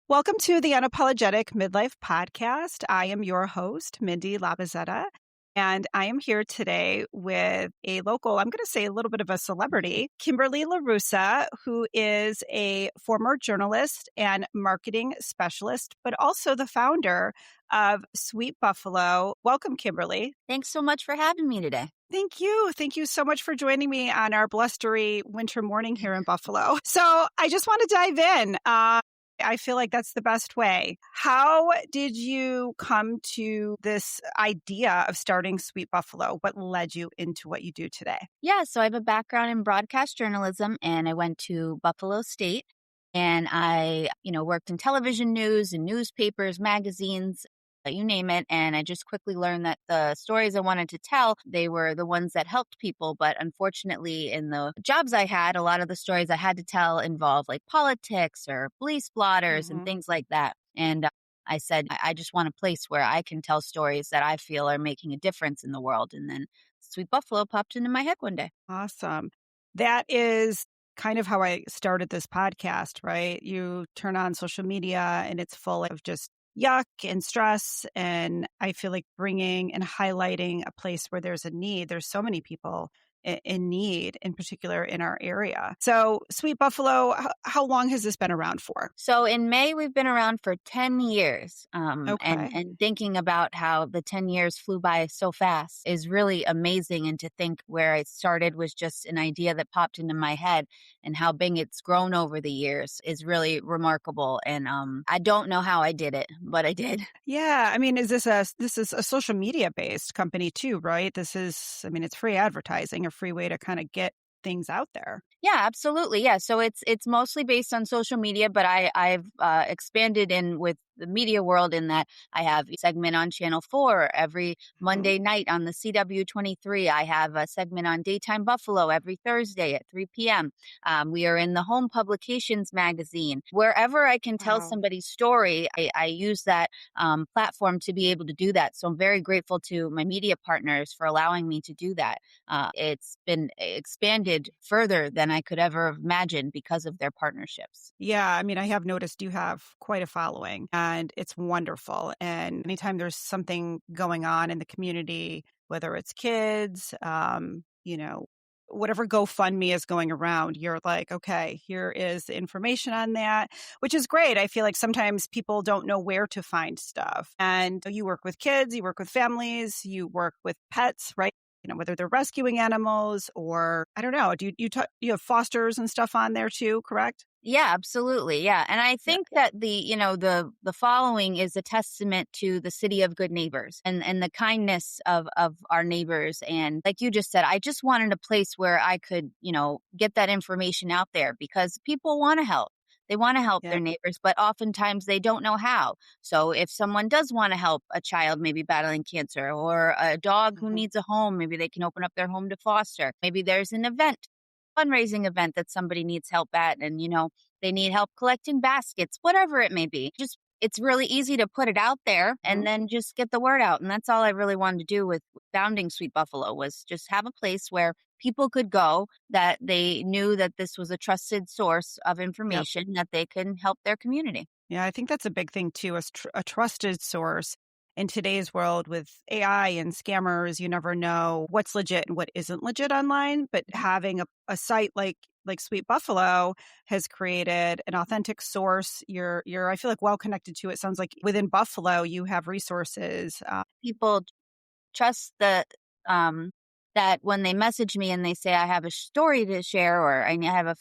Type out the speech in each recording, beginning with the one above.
Welcome to the Unapologetic Midlife Podcast. I am your host, Mindi Lobuzzetta, and I am here today with a local, I'm going to say a little bit of a celebrity, Kimberly LaRussa, who is a former journalist and marketing specialist, but also the founder of Sweet Buffalo. Welcome, Kimberly. Thanks so much for having me today. Thank you. Thank you so much for joining me on our blustery winter morning here in Buffalo. So I just want to dive in. I feel like that's the best way. How did you come to this idea of starting Sweet Buffalo? What led you into what you do today? Yeah, so I have a background in broadcast journalism and I went to Buffalo State and I, worked in television news and newspapers, magazines, you name it. And I just quickly learned that the stories I wanted to tell, they were the ones that helped people. But unfortunately, in the jobs I had, a lot of the stories I had to tell involved like politics or police blotters and Mhm. things like that. And I said, I just want a place where I can tell stories that I feel are making a difference in the world. And then Sweet Buffalo popped into my head one day. Awesome. That is kind of how I started this podcast, right? You turn on social media and it's full of just yuck and stress. And I feel like bringing and highlighting a place where there's a need. There's so many people in need, in particular in our area. So, Sweet Buffalo, how long has this been around for? So in May, we've been around for 10 years. And, Okay. and thinking about how the 10 years flew by so fast is really amazing. And to think where it started was just an idea that popped into my head, and how big it's grown over the years is really remarkable. And I don't know how I did it, but I did. Yeah, I mean, this is a social media based company too, right? It's free advertising, a free way to kind of get things out there. Yeah, absolutely. Yeah. So it's mostly based on social media, but I've expanded in with the media world in that I have a segment on Channel 4 every Mhm. Monday night on the CW23. I have a segment on Daytime Buffalo every Thursday at 3 p.m. We are in the Home Publications magazine. Wherever I can tell Wow. somebody's story, I use that platform to be able to do that. So I'm very grateful to my media partners for allowing me to do that. It's been expanded further than I could ever have imagined because of their partnerships. Yeah, I mean, I have noticed you have quite a following and it's wonderful. And anytime there's something going on in the community, whether it's kids, whatever GoFundMe is going around, you're like, okay, here is the information on that, which is great. I feel like sometimes people don't know where to find stuff. And you work with kids, you work with families, you work with pets, right? Whether they're rescuing animals or I don't know. You have fosters and stuff on there too, correct? Yeah, absolutely. Yeah. And I Yeah. think that the following is a testament to the city of good neighbors and the kindness of our neighbors. And like you just said, I just wanted a place where I could, get that information out there because people want to help. They want to help Yeah. their neighbors, but oftentimes they don't know how. So if someone does want to help a child maybe battling cancer or a dog who Mhm. needs a home, maybe they can open up their home to foster. Maybe there's an event, fundraising event that somebody needs help at, and they need help collecting baskets, whatever it may be. Just it's really easy to put it out there and Mhm. then just get the word out. And that's all I really wanted to do with founding Sweet Buffalo, was just have a place where people could go that they knew that this was a trusted source of Yep. information that they can help their community. Yeah, I think that's a big thing too, a trusted source. In today's world with AI and scammers, you never know what's legit and what isn't legit online. But having a site like Sweet Buffalo has created an authentic source. You're I feel like well connected to it. Sounds like within Buffalo you have resources. People trust that when they message me and they say I have a story to share or I have a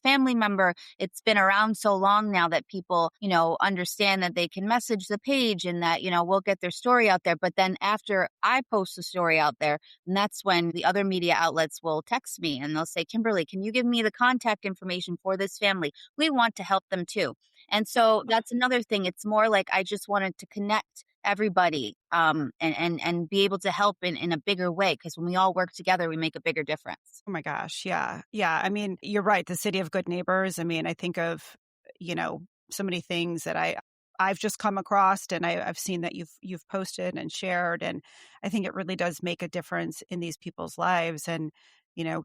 family member, it's been around so long now that people, understand that they can message the page and that, we'll get their story out there. But then after I post the story out there, and that's when the other media outlets will text me and they'll say, Kimberly, can you give me the contact information for this family? We want to help them too. And so that's another thing. It's more like I just wanted to connect everybody and be able to help in a bigger way, because when we all work together we make a bigger difference. Oh my gosh, yeah, yeah. I mean, you're right. The city of good neighbors. I mean, I think of so many things that I've just come across, and I've seen that you've posted and shared, and I think it really does make a difference in these people's lives. And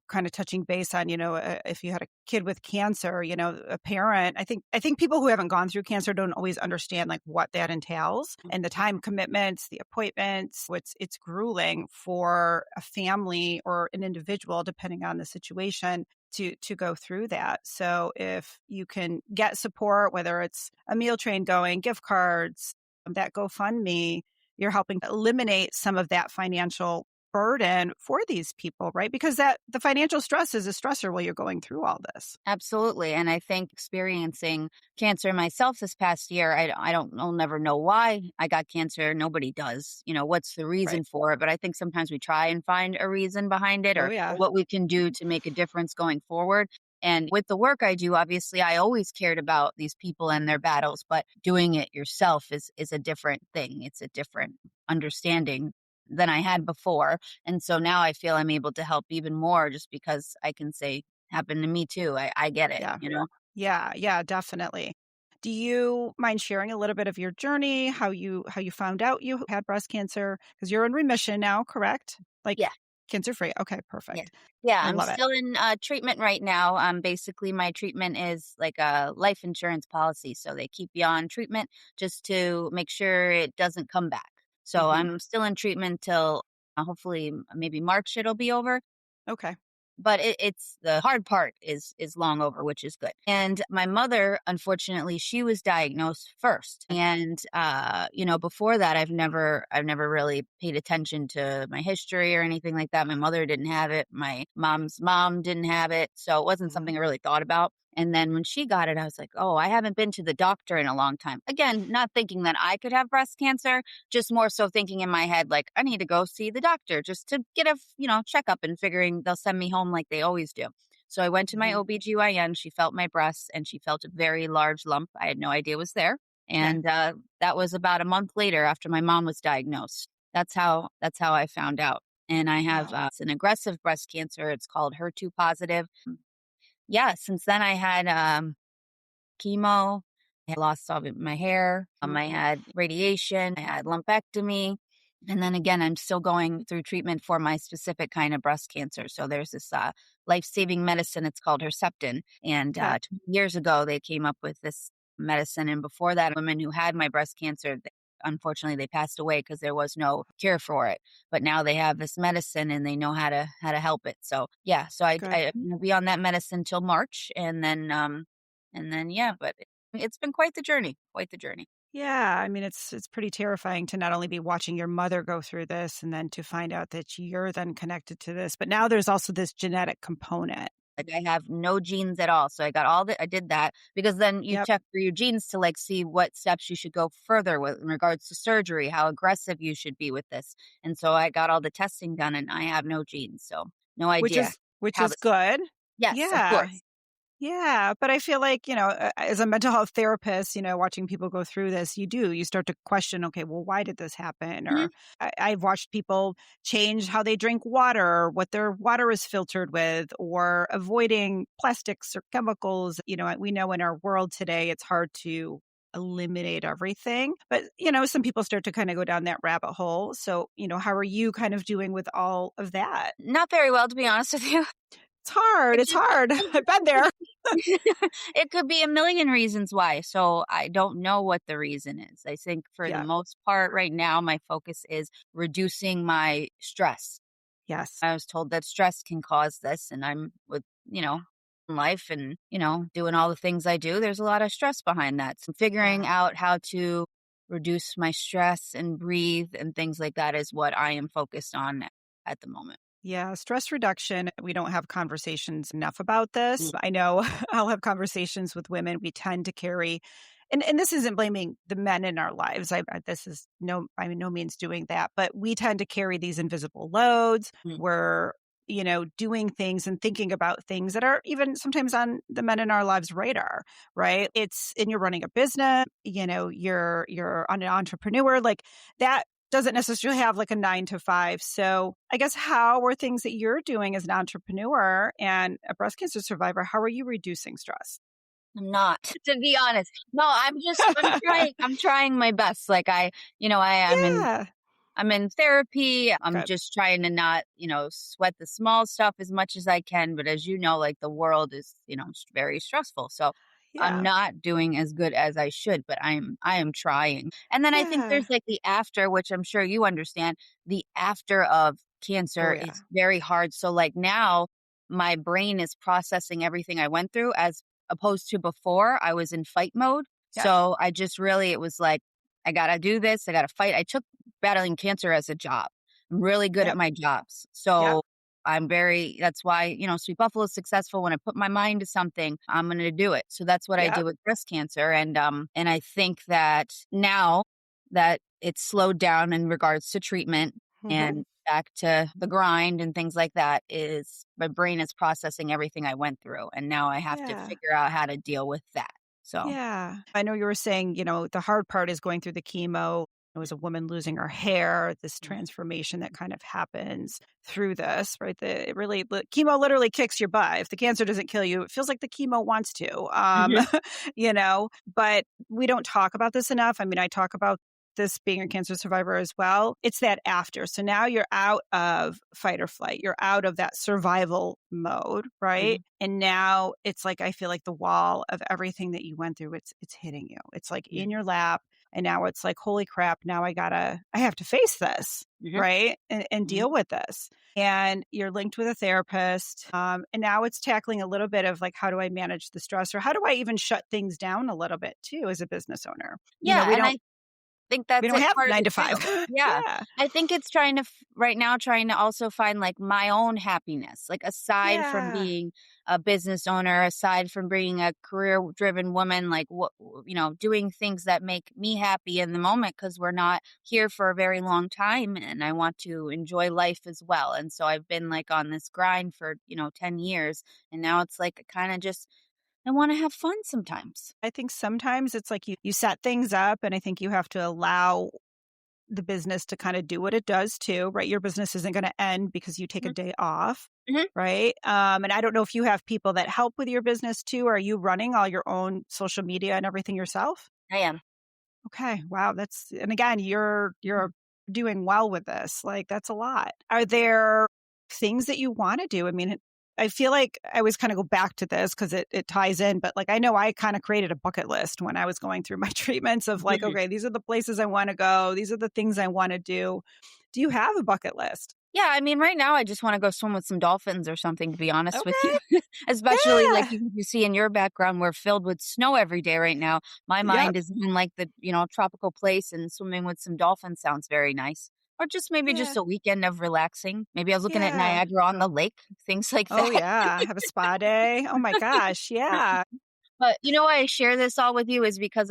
kind of touching base on, if you had a kid with cancer, a parent, I think people who haven't gone through cancer don't always understand like what that entails and the time commitments, the appointments. It's grueling for a family or an individual, depending on the situation, to go through that. So if you can get support, whether it's a meal train going, gift cards, that GoFundMe, you're helping eliminate some of that financial burden for these people, right? Because the financial stress is a stressor while you're going through all this. Absolutely. And I think experiencing cancer myself this past year, I'll never know why I got cancer. Nobody does. What's the Right. reason for it? But I think sometimes we try and find a reason behind it Oh, or yeah. what we can do to make a difference going forward. And with the work I do, obviously, I always cared about these people and their battles, but doing it yourself is a different thing. It's a different understanding than I had before. And so now I feel I'm able to help even more just because I can say, happened to me too. I get it, Yeah. you know? Yeah. Yeah, definitely. Do you mind sharing a little bit of your journey, how you found out you had breast cancer? Because you're in remission now, correct? Like Yeah. cancer free. Okay, Yeah. perfect. Yeah. I I'm love it. still in treatment right now. Basically, my treatment is like a life insurance policy. So they keep you on treatment just to make sure it doesn't come back. So Hmm. I'm still in treatment till hopefully maybe March it'll be over. Okay. But it's the hard part is long over, which is good. And my mother, unfortunately, she was diagnosed first. And before that I've never really paid attention to my history or anything like that. My mother didn't have it. My mom's mom didn't have it. So it wasn't Hmm. something I really thought about. And then when she got it, I was like, oh, I haven't been to the doctor in a long time. Again, not thinking that I could have breast cancer, just more so thinking in my head, like, I need to go see the doctor just to get a, checkup and figuring they'll send me home like they always do. So I went to my Hmm. OBGYN. She felt my breasts and she felt a very large lump. I had no idea was there. Okay. And that was about a month later after my mom was diagnosed. That's how I found out. And I have Wow. it's an aggressive breast cancer. It's called HER2 positive. Yeah, since then I had chemo. I lost all of my hair. I had radiation. I had lumpectomy. And then again, I'm still going through treatment for my specific kind of breast cancer. So there's this life-saving medicine. It's called Herceptin. And Okay. 20 years ago, they came up with this medicine. And before that, women who had my breast cancer, unfortunately, they passed away because there was no cure for it. But now they have this medicine and they know how to help it. So yeah, so Good. I'm gonna be on that medicine till March, and then yeah, but it's been quite the journey, quite the journey. Yeah, I mean, it's pretty terrifying to not only be watching your mother go through this and then to find out that you're then connected to this, but now there's also this genetic component. Like I have no genes at all. So I did that because then you Yep. check for your genes to like see what steps you should go further with in regards to surgery, how aggressive you should be with this. And so I got all the testing done and I have no genes. So no Which idea is which how is this. good. Yes, of Yeah. course. Yeah, but I feel like, as a mental health therapist, watching people go through this, you start to question, okay, well, why did this happen? Or Mhm. I've watched people change how they drink water, or what their water is filtered with, or avoiding plastics or chemicals. We know in our world today, it's hard to eliminate everything. But, some people start to kind of go down that rabbit hole. So, how are you kind of doing with all of that? Not very well, to be honest with you. It's hard. It It's could hard. I've been there. it could be a million reasons why. So I don't know what the reason is. I think for the Yeah. most part right now, my focus is reducing my stress. Yes. I was told that stress can cause this, and I'm with, life and, doing all the things I do. There's a lot of stress behind that. So figuring Yeah. out how to reduce my stress and breathe and things like that is what I am focused on at the moment. Yeah, stress reduction. We don't have conversations enough about this. Mm, I know I'll have conversations with women. We tend to carry, and this isn't blaming the men in our lives. This is I'm in no means doing that, but we tend to carry these invisible loads. mm, We're, doing things and thinking about things that are even sometimes on the men in our lives' radar, right? And you're running a business, you're an entrepreneur, like that doesn't necessarily have like a 9 to 5. So I guess how are things that you're doing as an entrepreneur and a breast cancer survivor, how are you reducing stress? I'm not, to be honest. No, I'm trying my best. Like I am in Yeah. I'm in therapy. I'm Good. just trying to not, sweat the small stuff as much as I can. But as you know, like the world is, very stressful. So I'm Yeah. not doing as good as I should, but I am trying. And then I think Yeah. there's like the after, which I'm sure you understand. The after of Oh, cancer yeah. is very hard. So like now my brain is processing everything I went through as opposed to before I was in fight mode. Yep. So I just really, it was like, I got to do this. I got to fight. I took battling cancer as a job. I'm really good at Yep. my jobs. Yep. So that's why, Sweet Buffalo is successful. When I put my mind to something, I'm going to do it. So that's what I Yep. did with breast cancer. And I think that now that it's slowed down in regards to treatment Hmm. and back to the grind and things like that, is my brain is processing everything I went through. And now I have to Yeah. figure out how to deal with that. So, Yeah. I know you were saying, the hard part is going through the chemo. It was a woman losing her hair, this mhm, transformation that kind of happens through this, right? The chemo literally kicks your butt. If the cancer doesn't kill you, it feels like the chemo wants to. mhm, But we don't talk about this enough. I mean, I talk about this being a cancer survivor as well. It's that after. So now you're out of fight or flight. You're out of that survival mode, right? mhm, And now it's like I feel like the wall of everything that you went through, it's hitting you. It's like in mhm, your lap. And now it's like, holy crap, now I have to face this, mhm, right? And mhm. deal with this. And you're linked with a therapist. And now it's tackling a little bit of like, how do I manage the stress or how do I even shut things down a little bit too as a business owner? Yeah, We and don't I think we that's don't it have part of 9 it to 5. too. Yeah. Yeah. I think it's trying to right now trying to also find like my own happiness, like aside from Yeah. being a business owner, aside from being a career driven woman, like doing things that make me happy in the moment, because we're not here for a very long time and I want to enjoy life as well. And so I've been like on this grind for, 10 years, and now it's like kind of just I want to have fun sometimes. I think sometimes it's like you set things up, and I think you have to allow the business to kinda do what it does too, right? Your business isn't gonna end because you take a Mhm, day off, mhm. right? And I don't know if you have people that help with your business too. Are you running all your own social media and everything yourself? I am. Okay, wow, that's and again, you're doing well with this, like, that's a lot. Are there things that you wanna do? I mean, I feel like I always kinda go back to this because it ties in, but, like, I know I kinda created a bucket list when I was going through my treatments of, like, Mhm. "Okay, these are the places I wanna go. These are the things I wanna do." Do you have a bucket list? Yeah, I mean, right now I just wanna go swim with some dolphins or something, to be honest with you. Okay, Especially, like, yeah. you see in your background, we're filled with snow every day right now. My Yep, mind is in, like, the, tropical place, and swimming with some dolphins sounds very nice. Or just maybe yeah, just a weekend of relaxing. Maybe I was looking at yeah. Niagara on the lake, things like Oh, that. yeah, have a spa day. Oh my gosh, yeah. But you know why I share this all with you is because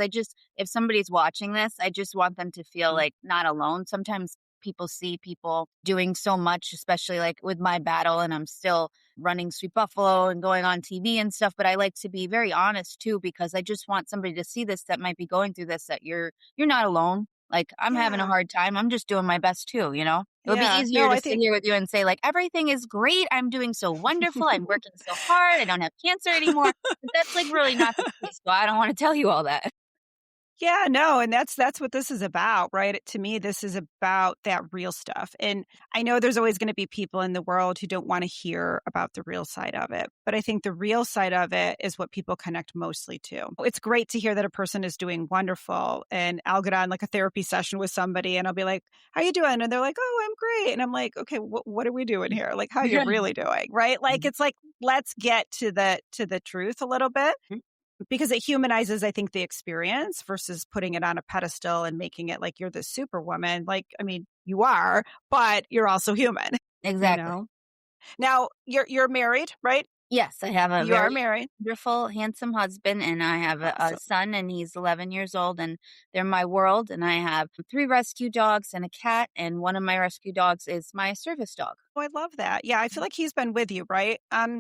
if somebody's watching this, I just want them to feel Mm. like not alone. Sometimes people see people doing so much, especially like with my battle, and I'm still running Sweet Buffalo and going on TV and stuff. But I like to be very honest too, because I just want somebody to see this that might be going through this, that you're not alone. Like, I'm having a Yeah, hard time. I'm just doing my best too, you know? It would be yeah. easier No, to I sit think here with you and say, like, everything is great. I'm doing so wonderful. I'm working so hard. I don't have cancer anymore. But that's, like, really not the case, so I don't wanna tell you all that. Yeah, no, and that's what this is about, right? To me, this is about that real stuff. And I know there's always going to be people in the world who don't want to hear about the real side of it, but I think the real side of it is what people connect mostly to. It's great to hear that a person is doing wonderful, and I'll get on like a therapy session with somebody, and I'll be like, "How you doing?" And they're like, "Oh, I'm great." And I'm like, "Okay, what are we doing here? Like, how you really doing?" Right? Like, Mhm. it's like let's get to the truth a little bit Mhm. because it humanizes, I think, the experience versus putting it on a pedestal and making it like you're the superwoman. Like, I mean, you are, but you're also human, you Exactly. know? Now, you're married, right? Yes, I have a You are very married. wonderful, handsome husband, and I have a Awesome. son, and he's 11 years old, and they're my world, and I have 3 rescue dogs and a cat, and one of my rescue dogs is my service dog. Oh, I love that. Yeah, I feel like he's been with you, right?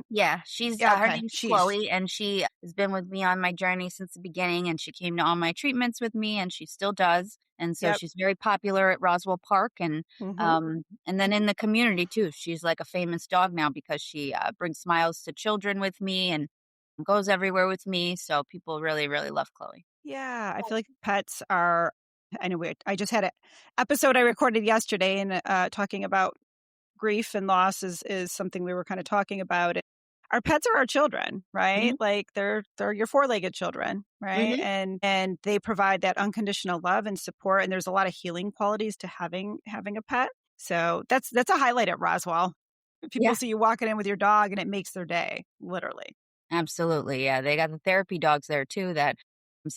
Yeah, Yeah, her okay. name's Sheesh. Chloe, and she has been with me on my journey since the beginning, and she came to all my treatments with me, and she still does, and so Yep. she's very popular at Roswell Park, Mhm. and then in the community too. She's like a famous dog now because she, brings smiles to children with me and goes everywhere with me, so people really, really love Chloe. Yeah, I feel like pets are Anyway, I just had an episode I recorded yesterday and talking about grief and loss is something we were kind of talking about. Our pets are our children, right? Mhm, Like they're your four-legged children, right? mhm. And they provide that unconditional love and support. And there's a lot of healing qualities to having a pet. So that's a highlight at Roswell. People Yeah, see you walking in with your dog and it makes their day, literally. absolutely, yeah, they got the therapy dogs there too that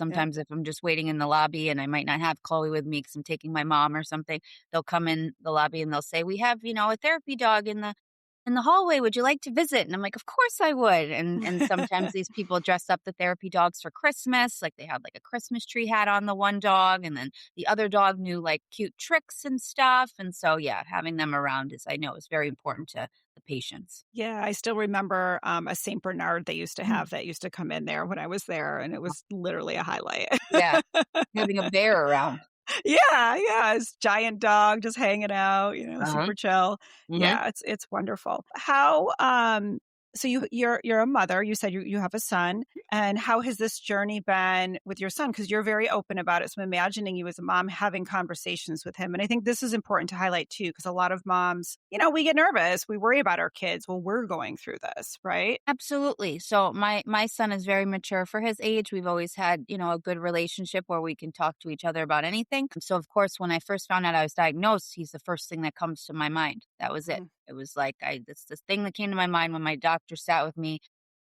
Yep. sometimes if I'm just waiting in the lobby and I might not have Chloe with me because 'cause I'm taking my mom or something, they'll come in the lobby and they'll say, "We have, a therapy dog in the hallway, would you like to visit?" And I'm like, "Of course I would." And sometimes these people dress up the therapy dogs for Christmas, like they had like a Christmas tree hat on the one dog, and then the other dog knew like cute tricks and stuff. And so yeah, having them around is I know is very important to the patients. Yeah, I still remember, a Saint Bernard they used to Mm. have that used to come in there when I was there, and it was literally a highlight. Yeah, having a bear around. Yeah, yeah, this giant dog just hanging out, Uh-huh. super chill. Mhm. Yeah, it's wonderful. How, so you're a mother, you said you have a son, and how has this journey been with your son? Because 'Cause you're very open about it, so I'm imagining you as a mom having conversations with him, and I think this is important to highlight too, because a lot of moms, we get nervous, we worry about our kids, well, we're going through this, right? Absolutely. So my son is very mature for his age. We've always had, a good relationship where we can talk to each other about anything. So of course, when I first found out I was diagnosed, he's the first thing that comes to my mind. That was it. Mm, It was like this thing that came to my mind when my doctor sat with me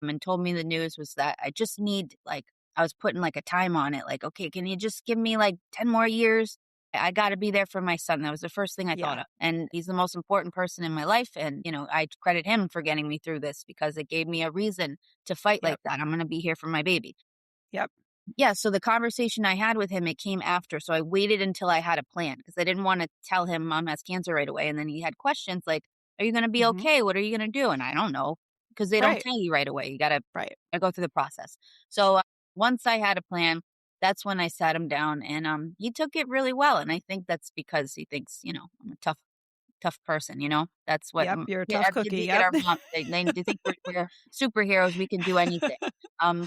and told me the news was that I just need like I was putting like a time on it. Like, okay, can you just give me like 10 more years? I got to be there for my son. That was the first thing I thought yeah, of. And he's the most important person in my life. And, I credit him for getting me through this because it gave me a reason to fight like yep, that. I'm going to be here for my baby. yep, Yeah. So the conversation I had with him, it came after. So I waited until I had a plan because I didn't want to tell him mom has cancer right away. And then he had questions like, are you going to be mhm, okay? What are you going to do? And I don't know because they don't right, tell you right away. You got to right. go through the process. So once I had a plan, that's when I sat him down and he took it really well. And I think that's because he thinks, I'm a tough person, That's what Yep, you're a yeah, tough our kids cookie, look at yep. our mom. They think we're superheroes. We can do anything.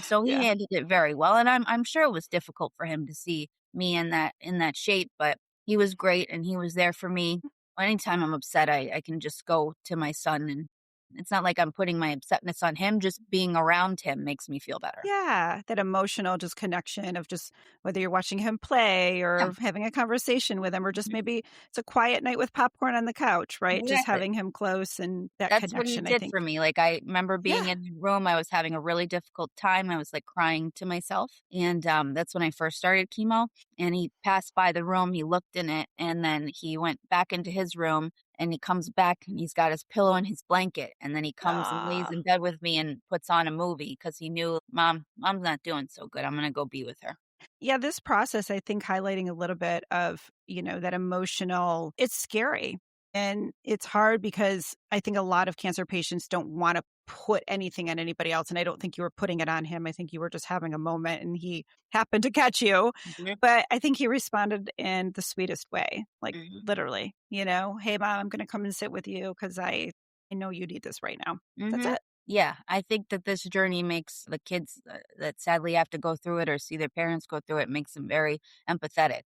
So he Yeah. handled it very well, and I'm sure it was difficult for him to see me in that shape, but he was great, and he was there for me. Anytime I'm upset, I can just go to my son, and it's not like I'm putting my upsetness on him. Just being around him makes me feel better. Yeah, that emotional just connection of just whether you're watching him play Yeah, or having a conversation with him or just mhm, maybe it's a quiet night with popcorn on the couch, right? Just exactly. having him close and that That's what he connection, I did think. for me, like, I remember being Yeah. in the room, I was having a really difficult time, I was, like, crying to myself, and, that's when I first started chemo, and he passed by the room, he looked in it, and then he went back into his room, and he comes back, and he's got his pillow and his blanket, and then he comes and lays Ah. in bed with me and puts on a movie because he knew, Mom's not doing so good, I'm gonna go be with her." Yeah, this process, I think highlighting a little bit of, that emotional it's scary. And it's hard because I think a lot of cancer patients don't want to put anything on anybody else. And I don't think you were putting it on him. I think you were just having a moment and he happened to catch you. Mhm, But I think he responded in the sweetest way, like mhm, literally, hey, mom, I'm going to come and sit with you because I know you need this right now. That's mhm. it. Yeah, I think that this journey makes the kids, that sadly have to go through it or see their parents go through it, makes them very empathetic.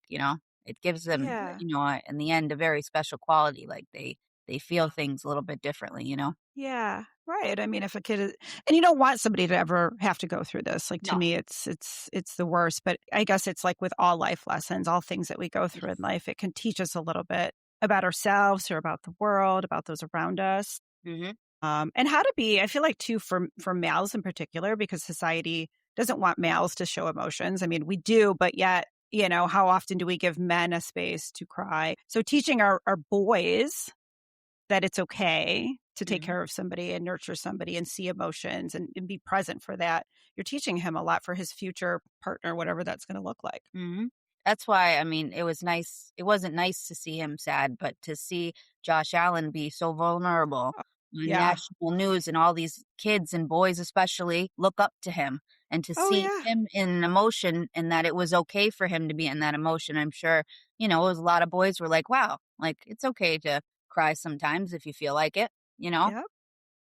It gives them, Yeah. in the end, a very special quality, like, they feel things a little bit differently. Yeah, right. I mean, if a kid is and you don't want somebody to ever have to go through this. Like, to No. me, it's the worst, but I guess it's like with all life lessons, all things that we go through in Yes. life, it can teach us a little bit about ourselves or about the world, about those around us. Mhm. And how to be I feel like too for males in particular, because society doesn't want males to show emotions. I mean, we do, but yet, how often do we give men a space to cry? So teaching our boys that it's okay to take Mhm. care of somebody and nurture somebody and see emotions and be present for that. You're teaching him a lot for his future partner, whatever that's going to look like. Mhm. That's why, I mean, it wasn't nice to see him sad, but to see Josh Allen be so vulnerable Oh, on yeah. national news and all these kids and boys especially look up to him, and to Oh, see yeah. him in emotion and that it was okay for him to be in that emotion, I'm sure, it was a lot of boys were like, "Wow, like, it's okay to cry sometimes if you feel like it," you know? Yep.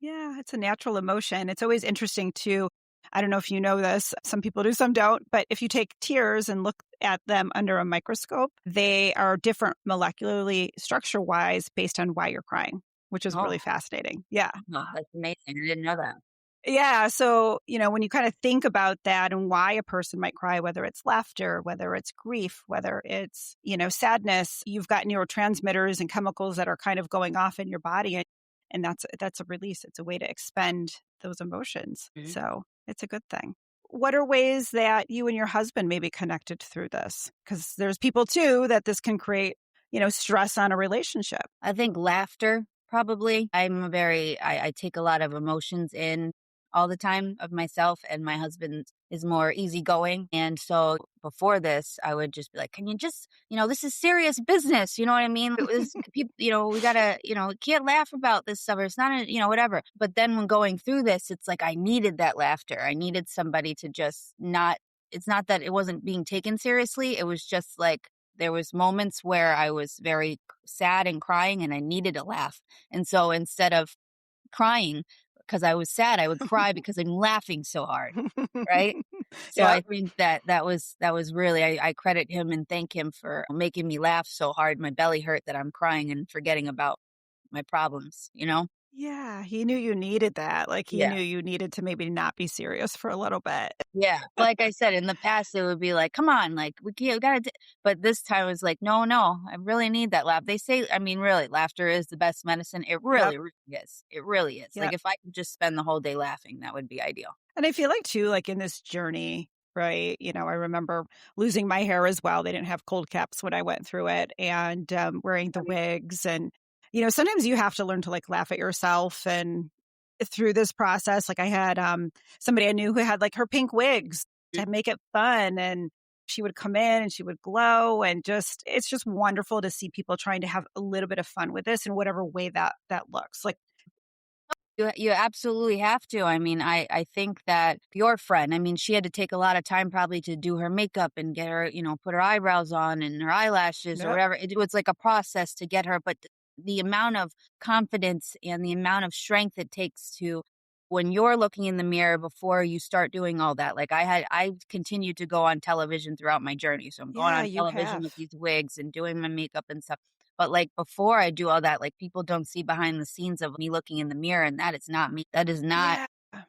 Yeah. It's a natural emotion. It's always interesting too. I don't know if you know this, some people do, some don't, but if you take tears and look at them under a microscope, they are different molecularly structure-wise based on why you're crying, which is Oh, really fascinating. Yeah. wow, that's amazing. I didn't know that. Yeah. So, when you kind of think about that and why a person might cry, whether it's laughter, whether it's grief, whether it's, sadness, you've got neurotransmitters and chemicals that are kind of going off in your body. And that's a release. It's a way to expend those emotions. Mhm. So it's a good thing. What are ways that you and your husband may be connected through this? Because there's people too that this can create, stress on a relationship. I think laughter, probably. I take a lot of emotions in all the time of myself, and my husband is more easygoing. And so before this, I would just be like, can you just, this is serious business. You know what I mean? It was people, we gotta, we can't laugh about this stuff. Or it's not, whatever. But then when going through this, it's like I needed that laughter. I needed somebody to just not, it's not that it wasn't being taken seriously. It was just like, there was moments where I was very sad and crying and I needed a laugh. And so instead of crying because I was sad, I would cry because I'm laughing so hard, right? So Yeah. I think that was really I credit him and thank him for making me laugh so hard. My belly hurt that I'm crying and forgetting about my problems, you know? Yeah, he knew you needed that, like, he Yeah. knew you needed to maybe not be serious for a little bit. Yeah. Like I said, in the past, it would be like, come on, like, we gotta, but this time it was like, no, no, I really need that laugh. They say, I mean, really, laughter is the best medicine. It Yep, really, really is. It really is. Like, yep, if I could just spend the whole day laughing, that would be ideal. and I feel like too, like, in this journey, right, I remember losing my hair as well. They didn't have cold caps when I went through it, and, wearing the wigs, and, sometimes you have to learn to, like, laugh at yourself, and through this process, like, I had, somebody I knew who had, like, her pink wigs to make it fun, and she would come in and she would glow, and it's just wonderful to see people trying to have a little bit of fun with this in whatever way that looks, like. You absolutely have to. I mean, I think that your friend, I mean, she had to take a lot of time probably to do her makeup and get her, put her eyebrows on and her eyelashes or Yep. whatever. It was like a process to get her, but the amount of confidence and the amount of strength it takes to when you're looking in the mirror before you start doing all that. Like I continued to go on television throughout my journey. So I'm going Yeah, on you television have. with these wigs and doing my makeup and stuff. But, like, before I do all that, like, people don't see behind the scenes of me looking in the mirror, and that is not me. That is not Yeah.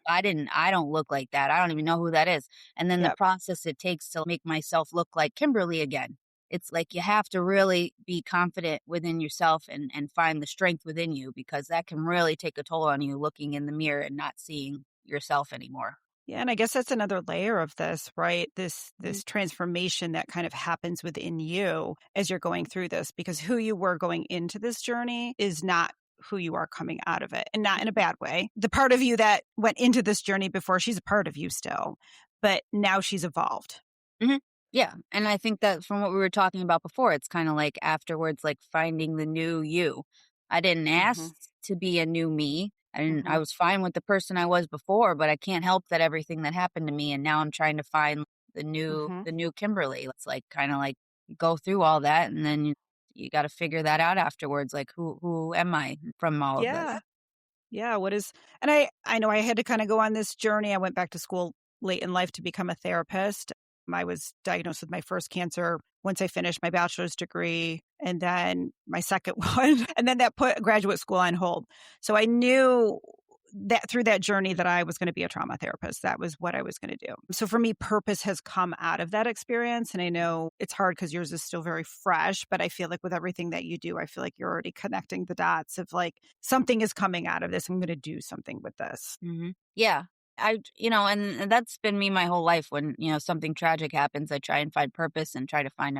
I don't look like that. I don't even know who that is. And then the Yep. process it takes to make myself look like Kimberly again. It's like you have to really be confident within yourself and find the strength within you because that can really take a toll on you looking in the mirror and not seeing yourself anymore. Yeah, and I guess that's another layer of this, right? This Mhm. this transformation that kind of happens within you as you're going through this, because who you were going into this journey is not who you are coming out of it, and not in a bad way. The part of you that went into this journey before, she's a part of you still, but now she's evolved. Mhm. Yeah, and I think that from what we were talking about before, it's kinda like afterwards, like, finding the new you. I didn't ask Mhm. to be a new me. I Mhm. was fine with the person I was before, but I can't help that everything that happened to me, and now I'm trying to find Mhm. the new Kimberly. It's, like, kinda like you go through all that, and then you gotta figure that out afterwards, like, who am I from all of this? Yeah. Yeah, what is and I know I had to kinda go on this journey. I went back to school late in life to become a therapist. I was diagnosed with my first cancer once I finished my bachelor's degree, and then my second one, and then that put graduate school on hold. So I knew that through that journey that I was gonna be a trauma therapist. That was what I was gonna do. So for me, purpose has come out of that experience, and I know it's hard because yours is still very fresh, but I feel like with everything that you do, I feel like you're already connecting the dots of, like, something is coming out of this. I'm gonna do something with this. Mhm. Yeah. And that's been me my whole life when, something tragic happens, I try and find purpose and try to find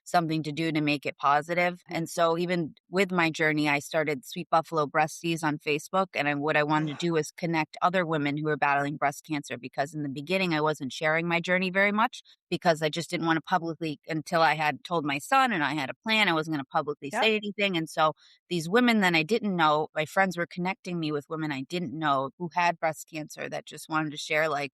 something to do to make it positive. Mhm. And so even with my journey, I started Sweet Buffalo Breasties on Facebook. And what I wanted to do was connect other women who are battling breast cancer because in the beginning, I wasn't sharing my journey very much because I just didn't want to publicly, until I had told my son and I had a plan, I wasn't going to publicly Yep. say anything. And so these women that I didn't know, my friends were connecting me with women I didn't know who had breast cancer that just wanted to share, like,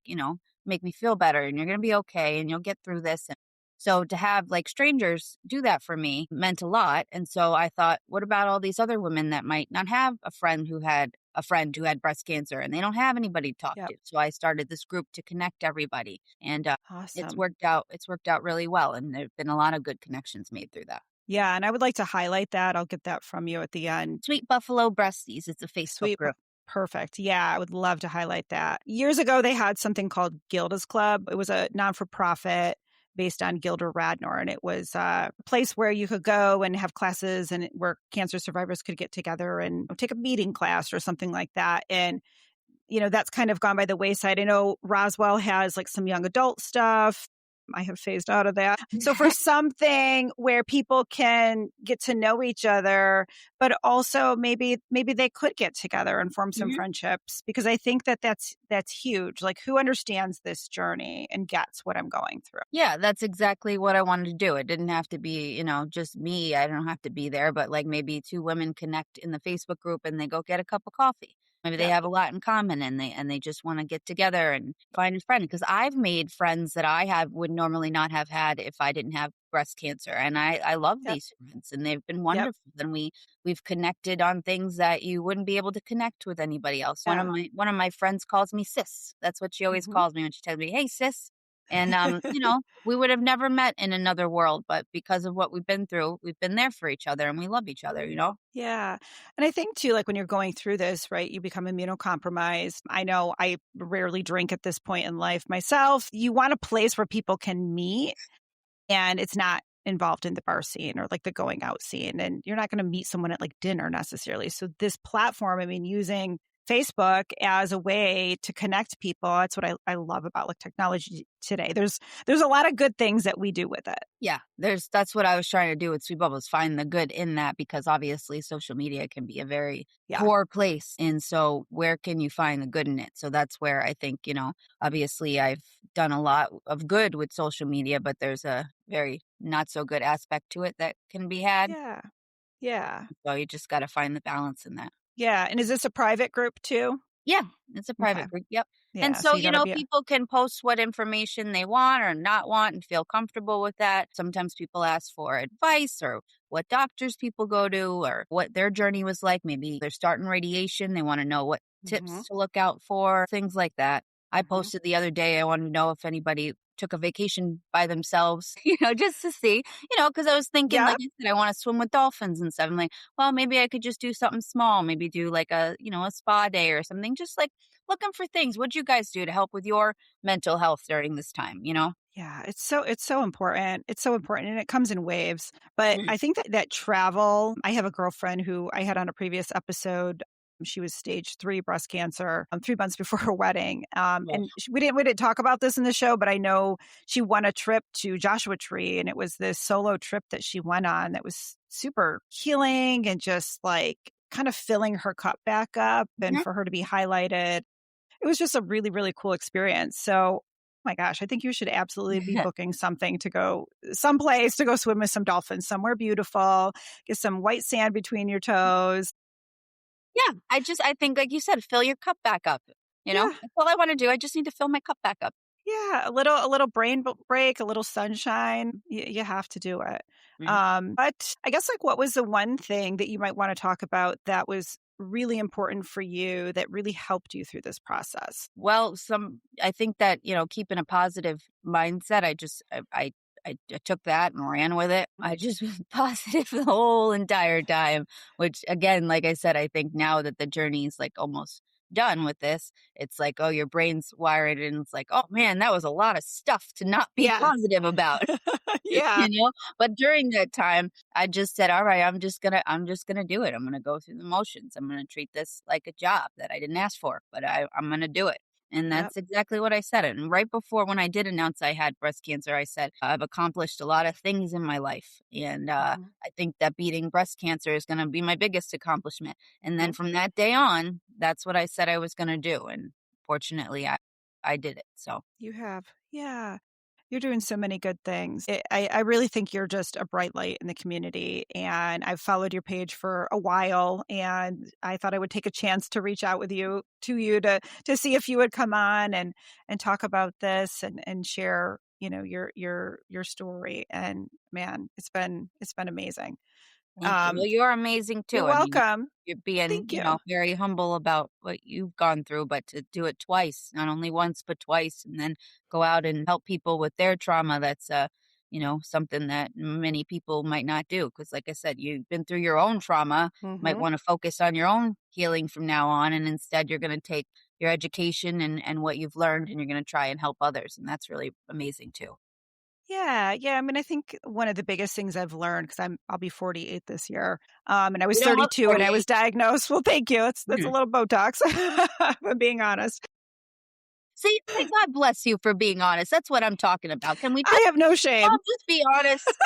make me feel better and you're going to be okay and you'll get through this. And so to have like strangers do that for me meant a lot. And so I thought, what about all these other women that might not have a friend who had a friend who had breast cancer and they don't have anybody to talk Yep. to. So I started this group to connect everybody, and it's Awesome. worked out. It's worked out really well, and there've been a lot of good connections made through that. Yeah, and I would like to highlight that. I'll get that from you at the end. Sweet Buffalo Breasties. It's a Facebook Sweet. group. Perfect. Yeah, I would love to highlight that. Years ago, they had something called Gilda's Club. It was a non-for-profit based on Gilda Radnor, and it was a place where you could go and have classes and where cancer survivors could get together and take a meeting class or something like that. And that's kind of gone by the wayside. I know Roswell has like some young adult stuff. I have phased out of that. So for something where people can get to know each other, but also maybe they could get together and form some Mhm. friendships, because I think that's huge. Like, who understands this journey and gets what I'm going through? Yeah, that's exactly what I wanted to do. It didn't have to be, just me. I don't have to be there, but like maybe two women connect in the Facebook group and they go get a cup of coffee. Maybe they Yep. have a lot in common and they just want to get together and find a friend. Because I've made friends that I have would normally not have had if I didn't have breast cancer. And I love Yep. these friends and they've been Yep. wonderful. And we've connected on things that you wouldn't be able to connect with anybody else. One of Yeah. my friends calls me sis. That's what she always Mhm. calls me when she tells me, "Hey sis." And we would have never met in another world, but because of what we've been through, we've been there for each other and we love each other. Yeah. And I think too, like when you're going through this, right, you become immunocompromised. I know I rarely drink at this point in life myself. You want a place where people can meet and it's not involved in the bar scene or like the going out scene. And you're not going to meet someone at like dinner necessarily. So this platform, I mean, using Facebook as a way to connect people, that's what I love about like technology today. There's a lot of good things that we do with it. Yeah, that's what I was trying to do with Sweet Bubbles, find the good in that because obviously social media can be a very Yeah. poor place. And so where can you find the good in it? So that's where I think, obviously I've done a lot of good with social media, but there's a very not so good aspect to it that can be had. Yeah. Yeah. So you just got to find the balance in that. Yeah. And is this a private group too? Yeah, it's a Okay. private group, yep. And Yeah. so, So you got to be people can post what information they want or not want and feel comfortable with that. Sometimes people ask for advice or what doctors people go to or what their journey was like. Maybe they're starting radiation. They want to know what Mhm. tips to look out for, things like that. I Mhm. posted the other day, I wanted to know if anybody took a vacation by themselves, just to see, because I was thinking, Yeah. like I said, I want to swim with dolphins and stuff. I'm like, well, maybe I could just do something small, maybe do like a spa day or something, just like looking for things. What'd you guys do to help with your mental health during this time? Yeah, it's so important. It's so important and it comes in waves. But Mhm. I think that travel, I have a girlfriend who I had on a previous episode. She was stage 3 breast cancer 3 months before her wedding. Ugh. And we didn't talk about this in the show, but I know she won a trip to Joshua Tree, and it was this solo trip that she went on that was super healing and just like kind of filling her cup back up, and Mhm. for her to be highlighted, it was just a really, really cool experience. So, oh my gosh, I think you should absolutely be booking something to go someplace to go swim with some dolphins, somewhere beautiful, get some white sand between your toes. Yeah, I think, like you said, fill your cup back up. Yeah. That's all I want to do. I just need to fill my cup back up. Yeah, a little brain break, a little sunshine. You have to do it. Mhm. But I guess like what was the one thing that you might want to talk about that was really important for you that really helped you through this process? Well, I think that keeping a positive mindset. I took that and ran with it. I just was positive the whole entire time, which again, like I said, I think now that the journey is like almost done with this, it's like, oh, your brain's wired and it's like, oh man, that was a lot of stuff to not be Yeah. positive about. Yeah. But during that time I just said, all right, I'm just gonna do it. I'm gonna go through the motions. I'm gonna treat this like a job that I didn't ask for, but I'm gonna do it. And Yep. that's exactly what I said. And right before when I did announce I had breast cancer, I said, I've accomplished a lot of things in my life. And Mhm. I think that beating breast cancer is going to be my biggest accomplishment. And then Mhm. from that day on, that's what I said I was going to do. And fortunately, I did it. So, You have. Yeah. You're doing so many good things. I really think you're just a bright light in the community. And I've followed your page for a while, and I thought I would take a chance to reach out with you to see if you would come on and talk about this and share, your story. And man, it's been amazing. Thank you. Well, you're amazing You're too. I mean, welcome. you're being, Thank you. very humble about what you've gone through, but to do it twice, not only once, but twice, and then go out and help people with their trauma. That's, something that many people might not do. Because, like I said, you've been through your own trauma, might Hmm. want to focus on your own healing from now on. And instead, you're going to take your education and what you've learned and you're going to try and help others. And that's really amazing too. Yeah, yeah. I mean, I think one of the biggest things I've learned because I'll be 48 this year, and I was You don't look 32 and I was 48. diagnosed. Well, thank you. That's a Mhm. little Botox, if I'm being honest. See, God bless you for being honest. That's what I'm talking about. Can we I just have no all shame. just be honest?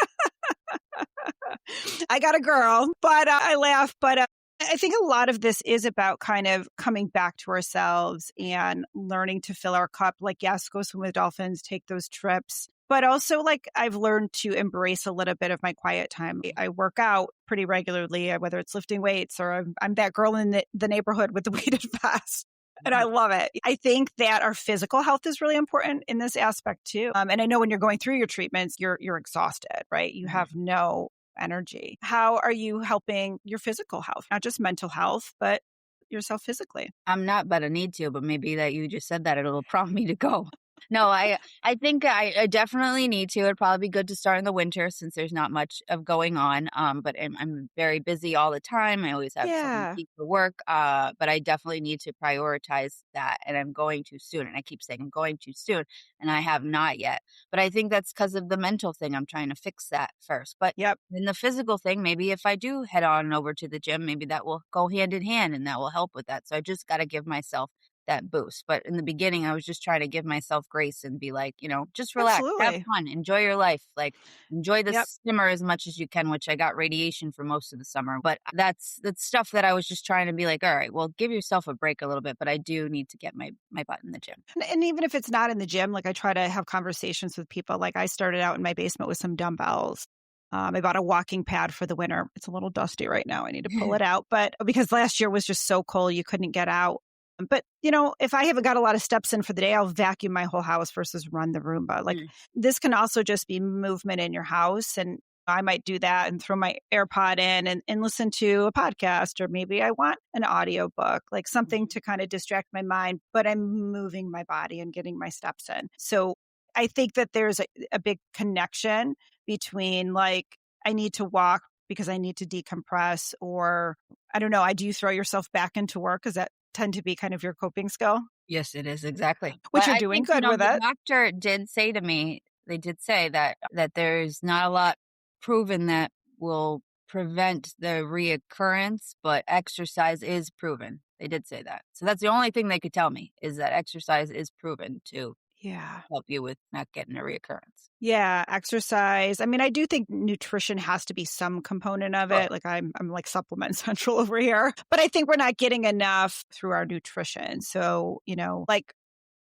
I got a girl, but I laugh. But I think a lot of this is about kind of coming back to ourselves and learning to fill our cup. Like, yes, go swim with dolphins, take those trips. But also, like, I've learned to embrace a little bit of my quiet time. I work out pretty regularly, whether it's lifting weights or I'm that girl in the neighborhood with the weighted vest. And I Mhm. love it. I think that our physical health is really important in this aspect too. And I know when you're going through your treatments, you're exhausted, right? You Mhm. have no energy. How are you helping your physical health, not just mental health, but yourself physically? I'm not, but I need to, but maybe that you just said that it'll prompt me to go. No, I think I definitely need to. It'd probably be good to start in the winter since there's not much of going on. But I'm very busy all the time. I always have something to Yeah, keep for work. But I definitely need to prioritize that, and I'm going to soon. And I keep saying I'm going to soon, and I have not yet. But I think that's because of the mental thing. I'm trying to fix that first. But yep, in the physical thing, maybe if I do head on over to the gym, maybe that will go hand in hand, and that will help with that. So I just got to give myself that boost. But in the beginning, I was just trying to give myself grace and be like, just relax, have absolutely. fun, enjoy your life. Like enjoy the Yep, simmer as much as you can, which I got radiation for most of the summer. But that's stuff that I was just trying to be like, all right, well, give yourself a break a little bit, but I do need to get my butt in the gym. and even if it's not in the gym, like I try to have conversations with people. Like I started out in my basement with some dumbbells. I bought a walking pad for the winter. It's a little dusty right now. I need to pull it out, but because last year was just so cold, you couldn't get out. But, if I haven't got a lot of steps in for the day, I'll vacuum my whole house versus run the Roomba. Like Mm, this can also just be movement in your house. And I might do that and throw my AirPod in and listen to a podcast, or maybe I want an audiobook, like something mhm. to kind of distract my mind, but I'm moving my body and getting my steps in. So I think that there's a big connection between like, I need to walk because I need to decompress, or I don't know. Do you throw yourself back into work? Is that tend to be kind of your coping skill, Yes, it is exactly. which But you're I doing think, good with the it. doctor did say to me, they did say that there's not a lot proven that will prevent the reoccurrence, but exercise is proven. They did say that. So that's the only thing they could tell me is that exercise is proven to Yeah. help you with not getting a reoccurrence. Yeah, exercise. I mean, I do think nutrition has to be some component of Sure. it. Like I'm like supplement central over here, but I think we're not getting enough through our nutrition. So, like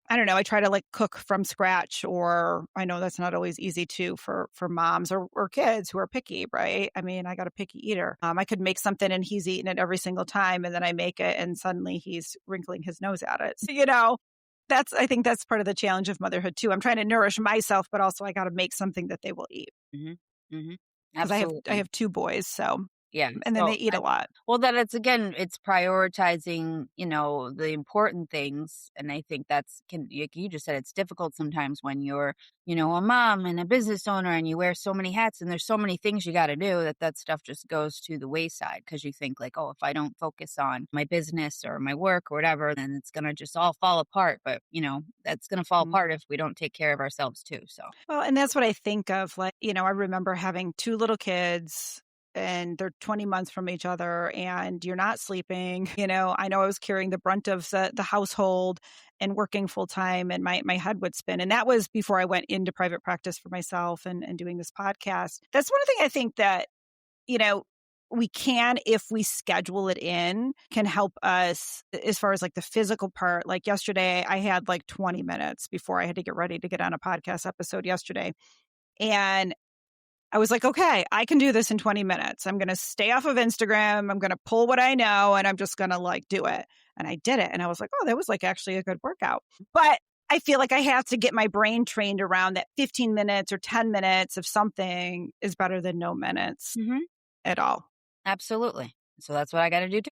I don't know, I try to like cook from scratch, or I know that's not always easy too for moms or kids who are picky, right? I mean, I got a picky eater. I could make something and he's eating it every single time, and then I make it and suddenly he's wrinkling his nose at it. So, I think that's part of the challenge of motherhood too. I'm trying to nourish myself, but also I got to make something that they will eat Mhm. Mhm. because I Absolutely. have two boys, so Yeah. and then they So eat a lot. well, that it's again, it's prioritizing, the important things. And I think like you just said, it's difficult sometimes when you're, a mom and a business owner and you wear so many hats and there's so many things you got to do that stuff just goes to the wayside because you think like, oh, if I don't focus on my business or my work or whatever, then it's going to just all fall apart. But, that's going to fall Mm. apart if we don't take care of ourselves too. So, Well, and that's what I think of. Like, I remember having two little kids and they're 20 months from each other and you're not sleeping. I know I was carrying the brunt of the household and working full time, and my head would spin. And that was before I went into private practice for myself and doing this podcast. That's one thing I think that, you know, we can, if we schedule it in, can help us as far as like the physical part. Like yesterday, I had like 20 minutes before I had to get ready to get on a podcast episode yesterday. And I was like, okay, I can do this in 20 minutes. I'm going to stay off of Instagram. I'm going to pull what I know and I'm just going to like do it. And I did it. And I was like, oh, that was like actually a good workout. But I feel like I have to get my brain trained around that 15 minutes or 10 minutes of something is better than no minutes mhm. at all. Absolutely. So that's what I got to do too.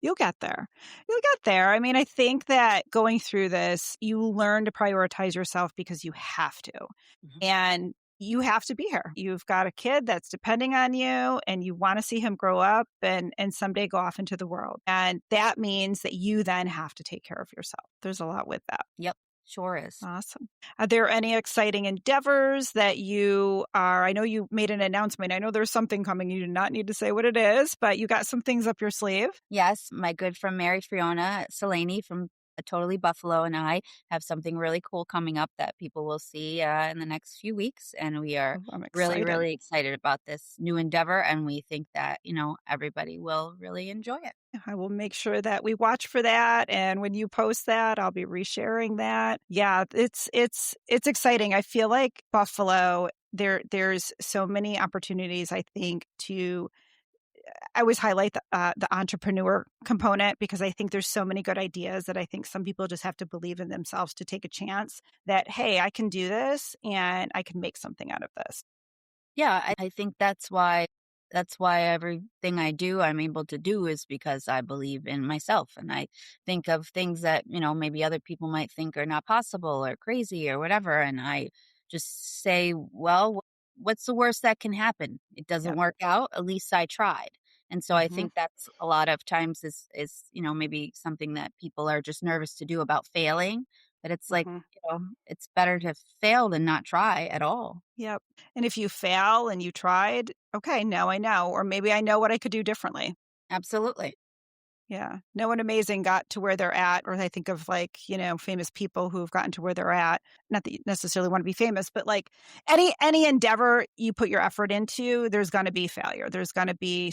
You'll get there. You'll get there. I mean, I think that going through this, you learn to prioritize yourself because you have to. Mhm. And you have to be here. You've got a kid that's depending on you and you want to see him grow up and someday go off into the world. And that means that you then have to take care of yourself. There's a lot with that. Yep. Sure is. Awesome. Are there any exciting endeavors that you are? I know you made an announcement. I know there's something coming. You do not need to say what it is, but you got some things up your sleeve. Yes, my good friend Mary Friona Selene from Totally Buffalo and I have something really cool coming up that people will see in the next few weeks. And we are Oh, I'm really, excited. really excited about this new endeavor. And we think that, everybody will really enjoy it. I will make sure that we watch for that, and when you post that, I'll be resharing that. Yeah, it's exciting. I feel like Buffalo, there's so many opportunities, I think, to I always highlight the entrepreneur component because I think there's so many good ideas that I think some people just have to believe in themselves to take a chance that, hey, I can do this and I can make something out of this. Yeah, I think that's why everything I do I'm able to do is because I believe in myself and I think of things that, maybe other people might think are not possible or crazy or whatever and I just say, well, what's the worst that can happen? It doesn't Yep. work out, at least I tried. And so I Hmm. think that's a lot of times is, maybe something that people are just nervous to do about failing, but it's like, Hmm. it's better to fail than not try at all. Yep. And if you fail and you tried, okay, now I know, or maybe I know what I could do differently. Absolutely. Yeah. No one amazing got to where they're at, or I think of like, famous people who've gotten to where they're at. Not that you necessarily want to be famous, but like any endeavor you put your effort into, there's going to be failure. There's going to be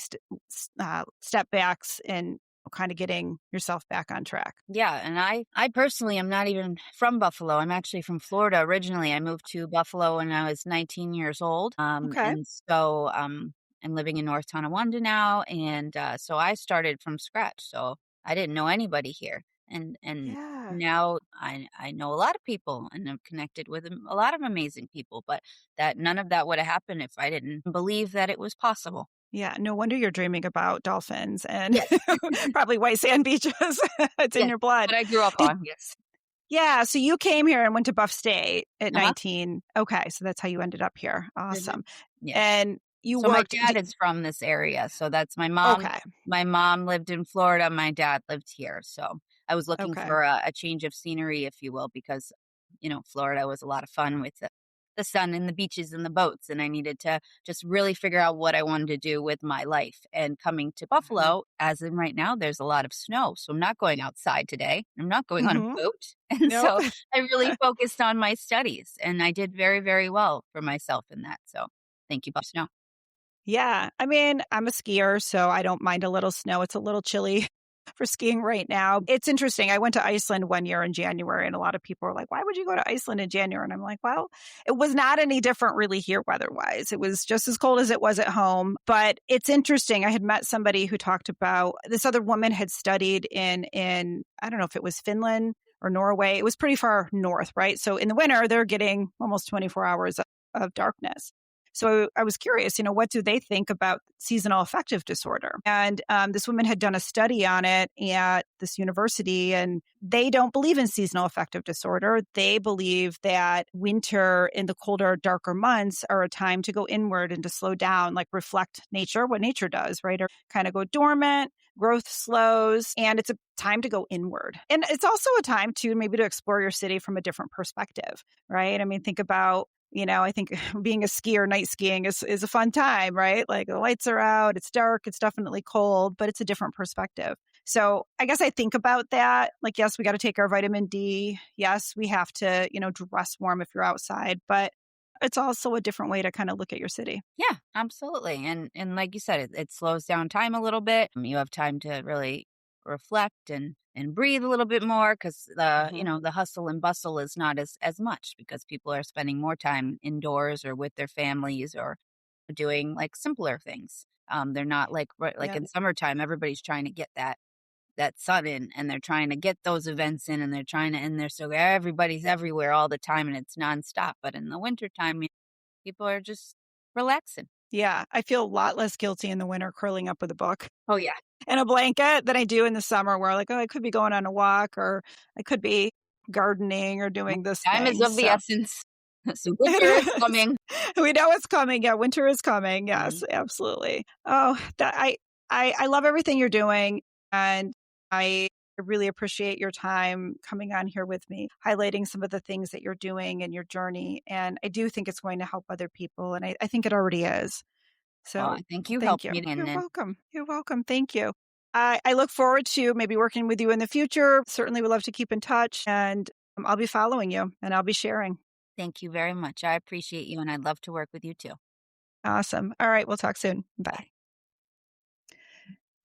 step backs and kind of getting yourself back on track. Yeah, and I personally am not even from Buffalo. I'm actually from Florida originally. I moved to Buffalo when I was 19 years old. Okay. And so I'm living in North Tonawanda now, and so I started from scratch. So I didn't know anybody here, and Yeah. now I know a lot of people, and I'm connected with a lot of amazing people. But that none of that would have happened if I didn't believe that it was possible. Yeah. No wonder you're dreaming about dolphins and Yes, probably white sand beaches. It's in yes, your blood. what I grew up Did on. Yes. Yeah, so you came here and went to Buff State at Uh huh. 19. Okay, so that's how you ended up here. Hmm. Awesome. Yeah. And you So my worked dad is from this area, so that's my mom. okay, My mom lived in Florida, my dad lived here, so I was looking okay. for a change of scenery, if you will, because, Florida was a lot of fun with the sun and the beaches and the boats, and I needed to just really figure out what I wanted to do with my life, and coming to Mhm. Buffalo, as in right now, there's a lot of snow, so I'm not going outside today. I'm not going on a Mhm. boat, and Nope. so I really focused on my studies, and I did very, very well for myself in that, so thank you, snow. Yeah, I mean, I'm a skier, so I don't mind a little snow. It's a little chilly for skiing right now. It's interesting. I went to Iceland one year in January, and a lot of people are like, "Why would you go to Iceland in January?" And I'm like, "Well, it was not any different really here weather-wise. It was just as cold as it was at home." But it's interesting. I had met somebody who talked about this other woman had studied in I don't know if it was Finland or Norway. It was pretty far north, right? So in the winter, they're getting almost 24 hours of darkness. So I was curious, what do they think about seasonal affective disorder? And this woman had done a study on it at this university, and they don't believe in seasonal affective disorder. They believe that winter in the colder, darker months are a time to go inward and to slow down, like reflect nature, what nature does, right? Or kind of go dormant. Growth slows, and it's a time to go inward. And it's also a time to maybe to explore your city from a different perspective, right? I mean, think about I think being a skier, night skiing is a fun time, right? Like the lights are out, it's dark, it's definitely cold, but it's a different perspective. So I guess I think about that. Like, yes, we got to take our vitamin D. Yes, we have to, dress warm if you're outside, but it's also a different way to kind of look at your city. Yeah, absolutely. And like you said, it slows down time a little bit. You have time to really reflect and breathe a little bit more because Hmm. the hustle and bustle is not as much because people are spending more time indoors or with their families or doing like simpler things. They're not like Yeah. in summertime, everybody's trying to get that sun in and they're trying to get those events in and they're trying to and they're so everybody's everywhere all the time and it's nonstop. But in the wintertime, people are just relaxing. Yeah. I feel a lot less guilty in the winter curling up with a book Oh, yeah. and a blanket than I do in the summer where like, oh, I could be going on a walk or I could be gardening or doing this Time is thing. of the So essence. So it winter is is. coming. We know it's coming. Yeah, winter is coming. Mhm. Yes, absolutely. Oh, that I love everything you're doing, and I really appreciate your time coming on here with me, highlighting some of the things that you're doing in your journey. And I do think it's going to help other people, and I think it already is. Well, So I think you thank helped you. me, You're and welcome. You're welcome. Thank you. I look forward to maybe working with you in the future. Certainly would love to keep in touch, and I'll be following you and I'll be sharing. thank you very much. I appreciate you, and I'd love to work with you too. Awesome. All right. We'll talk soon. Bye. Bye.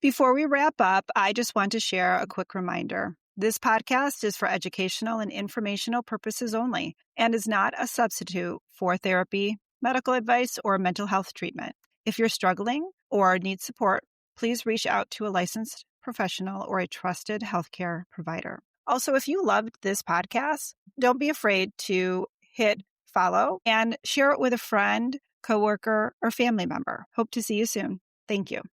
Before we wrap up, I just want to share a quick reminder. This podcast is for educational and informational purposes only and is not a substitute for therapy, medical advice, or mental health treatment. If you're struggling or need support, please reach out to a licensed professional or a trusted healthcare provider. Also, if you loved this podcast, don't be afraid to hit follow and share it with a friend, coworker, or family member. Hope to see you soon. Thank you.